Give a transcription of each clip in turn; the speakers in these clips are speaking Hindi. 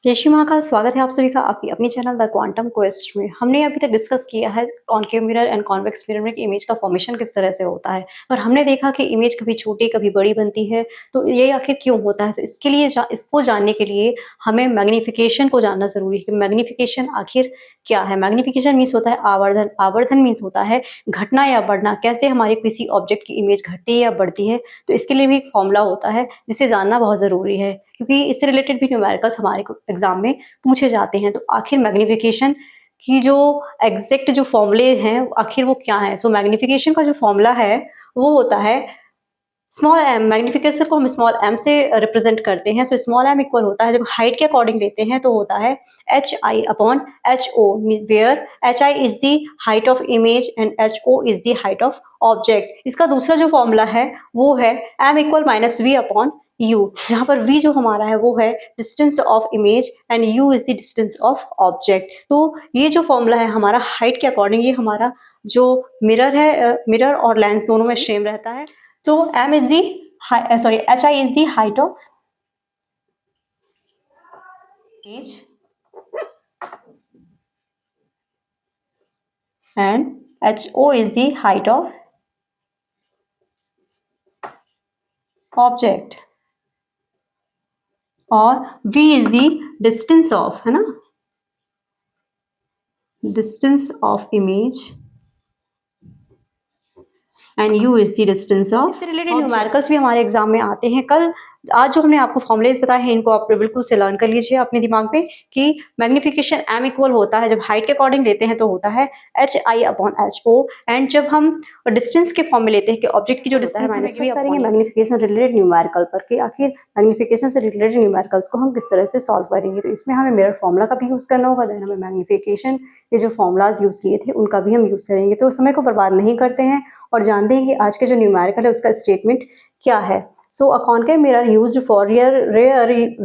जय श्री महाकाल। स्वागत है आप सभी का आपकी अपनी चैनल द क्वांटम क्वेस्ट में। हमने अभी तक डिस्कस किया है concave mirror and convex mirror में इमेज का फॉर्मेशन किस तरह से होता है, और हमने देखा कि इमेज कभी छोटी कभी बड़ी बनती है। तो ये आखिर क्यों होता है? तो इसके लिए इसको जानने के लिए हमें मैग्नीफिकेशन को जानना जरूरी है कि मैग्नीफिकेशन आखिर क्या है। मैग्नीफिकेशन मीन्स होता है आवर्धन। आवर्धन मीन्स होता है घटना या बढ़ना, कैसे हमारी किसी ऑब्जेक्ट की इमेज घटती है या बढ़ती है। तो इसके लिए भी एक फॉर्मूला होता है जिसे जानना बहुत ज़रूरी है, क्योंकि इससे रिलेटेड भी न्यूमेरिकल्स हमारे एग्जाम में पूछे जाते हैं। तो आखिर मैग्नीफिकेशन की जो एग्जैक्ट जो फॉर्मूले हैं आखिर वो क्या है। सो मैग्नीफिकेशन का जो फॉर्मूला है वो होता है स्मॉल एम। मैग्नीफिकेशन को हम स्मॉल एम से रिप्रेजेंट करते हैं। सो स्मॉल एम इक्वल होता है, जब हाइट के अकॉर्डिंग लेते हैं तो होता है H I upon H O, where H I is the height of image and H O is the height of object. इसका दूसरा जो फॉर्मूला है वो है M equal minus V upon U, जहाँ पर v जो हमारा है वो है distance of image and u is the distance of object. तो ये जो फॉर्मूला है हमारा हाइट के अकॉर्डिंग, ये हमारा जो मिरर है, मिरर और लेंस दोनों में सेम रहता है। So m is the hi is the height of image and ho is the height of object और v is the distance of, है ना, distance of image and u is the distance of. इससे रिलेटेड न्यूमेरिकल्स भी हमारे एग्जाम में आते हैं। कल आज जो हमने आपको फॉर्मुलेज बताए हैं इनको आप बिल्कुल से लर्न कर लीजिए अपने दिमाग में कि मैग्नीफिकेशन m इक्वल होता है, जब हाइट के अकॉर्डिंग लेते हैं तो होता है H I upon H O, and जब हम डिस्टेंस के फॉर्म में लेते हैं कि ऑब्जेक्ट की जो डिस्टेंस है माइनस करेंगे मैग्नीफिकेशन रिलेटेड न्यूमेरिकल पर कि आखिर मैग्नीफिकेशन से रिलेटेड न्यूमेरिकल्स को हम किस तरह से सॉल्व करेंगे। तो इसमें हमें मिरर फॉर्मूला का भी यूज़ करना होगा, देन हमें मैग्नीफिकेशन के जो फॉर्मूलाज यूज़ किए थे उनका भी हम यूज़ करेंगे। तो समय को बर्बाद नहीं करते हैं और जानते हैं कि आज के जो न्यूमेरिकल है उसका स्टेटमेंट क्या है। So a concave mirror used for rear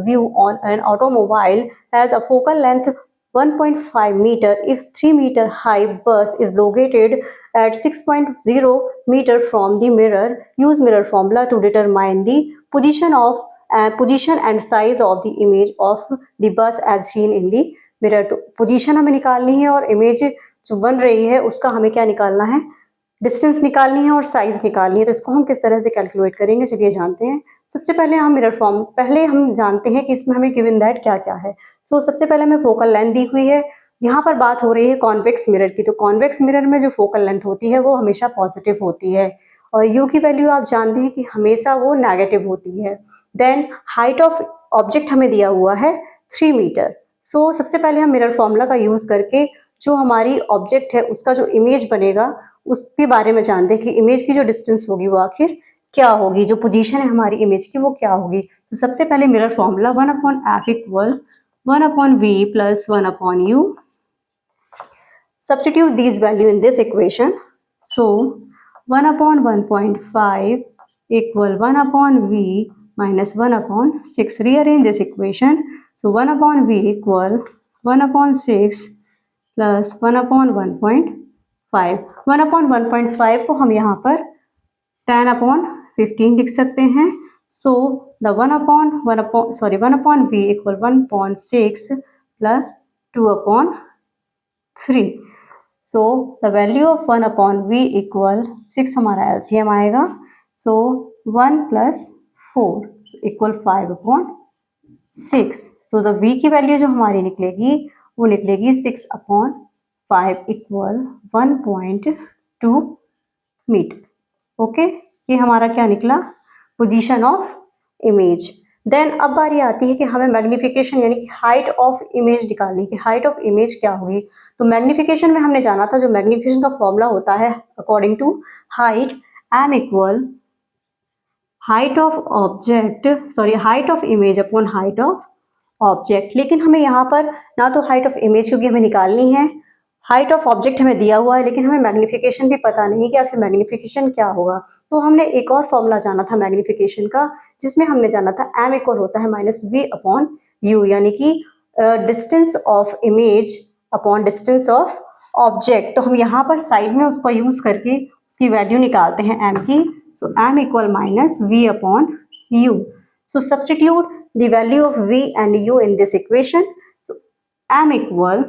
view on an automobile has a focal length 1.5 meter if 3 meter high bus is located at 6.0 meter from the mirror. Use mirror formula to determine the position and size of the image of the bus as seen in the mirror. तो पोजीशन हमें निकालनी है और इमेज जो बन रही है उसका हमें क्या निकालना है, डिस्टेंस निकालनी है और साइज निकालनी है। तो इसको हम किस तरह से कैलकुलेट करेंगे चलिए जानते हैं। सबसे पहले हम मिरर फॉर्म पहले हम जानते हैं कि इसमें हमें गिवन दैट क्या क्या है। सो सबसे पहले हमें फोकल लेंथ दी हुई है। यहाँ पर बात हो रही है कॉन्वेक्स मिरर की। तो कॉन्वेक्स मिरर में जो फोकल लेंथ होती है वो हमेशा पॉजिटिव होती है और यू की वैल्यू आप जानते हैं कि हमेशा वो नेगेटिव होती है। देन हाइट ऑफ ऑब्जेक्ट हमें दिया हुआ है 3 मीटर। सो सबसे पहले हम मिरर फॉर्मूला का यूज करके जो हमारी ऑब्जेक्ट है उसका जो इमेज बनेगा उसके बारे में जानते हैं कि इमेज की जो डिस्टेंस होगी वो आखिर क्या होगी, जो पोजीशन है हमारी इमेज की वो क्या होगी। तो सबसे पहले mirror formula 1/f equal 1/v plus 1/u। Substitute these value in this equation. So 1/1.5 equal 1/v minus 1/6. Rearrange this equation. So 1/v equal 1/6 plus 1/1.5। 1/1.5 को हम यहाँ पर 10/15 लिख सकते हैं। So the 1/v equal 1/6 plus 2/3। So the value of 1/v equal 6 हमारा LCM आएगा। So 1 plus 4 equal 5/6। So the v की वैल्यू जो हमारी निकलेगी वो निकलेगी 6/5 इक्वल 1.2 मीटर। ओके, ये हमारा क्या निकला, पोजीशन ऑफ इमेज। देन अब बारी आती है कि हमें मैग्नीफिकेशन यानी कि हाइट ऑफ इमेज निकालनी कि हाइट ऑफ इमेज क्या होगी। तो मैग्नीफिकेशन में हमने जाना था जो मैग्नीफिकेशन का फॉर्मूला होता है according to height m equal height of object height of image upon height of object. लेकिन हमें यहाँ पर ना तो हाइट ऑफ इमेज क्योंकि हमें निकालनी है, हाइट ऑफ ऑब्जेक्ट हमें दिया हुआ है, लेकिन हमें मैग्नीफिकेशन भी पता नहीं कि आखिर मैग्नीफिकेशन क्या होगा। तो हमने एक और फॉर्मूला जाना था मैग्नीफिकेशन का जिसमें हमने जाना था m इक्वल होता है -v/u, यानी कि distance of image upon distance of object. तो हम यहाँ पर साइड में उसको यूज करके उसकी वैल्यू निकालते हैं m की। सो m equal -v/u। So substitute the value of v and u in this equation. So m equal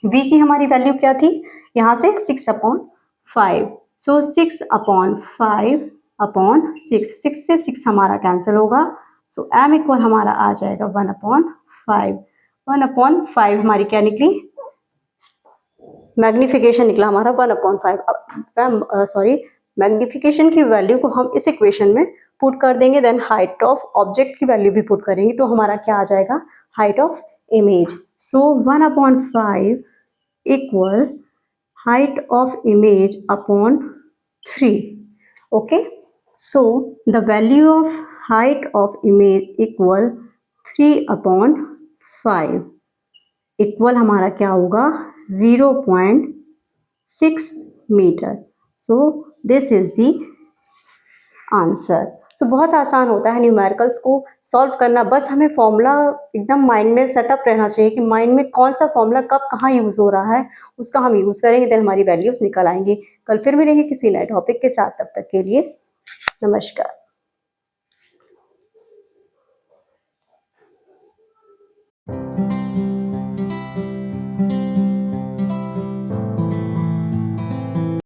v की हमारी वैल्यू क्या थी यहाँ से 6/5। सो 6/5 अपॉन 6 से 6 हमारा कैंसिल होगा। सो m इक्वल हमारा आ जाएगा 1/5। 1/5 हमारी क्या निकली, मैग्निफिकेशन निकला हमारा 1/5। सॉरी, मैग्निफिकेशन की वैल्यू को हम इस इक्वेशन में पुट कर देंगे, देन हाइट ऑफ ऑब्जेक्ट की वैल्यू भी पुट करेंगे, तो हमारा क्या आ जाएगा, height of image. So 1/5 equal height of image upon 3। Okay, so the value of height of image equal 3/5 equal हमारा क्या होगा 0.6 metre. So this is the answer. So बहुत आसान होता है न्यूमेरिकल्स को सॉल्व करना, बस हमें फॉर्मूला एकदम माइंड में सेटअप रहना चाहिए कि माइंड में कौन सा फॉर्मूला कब कहाँ यूज़ हो रहा है, उसका हम यूज़ करेंगे, देन हमारी वैल्यूज निकल आएंगी। कल फिर मिलेंगे किसी नए टॉपिक के साथ, तब तक के लिए नमस्कार।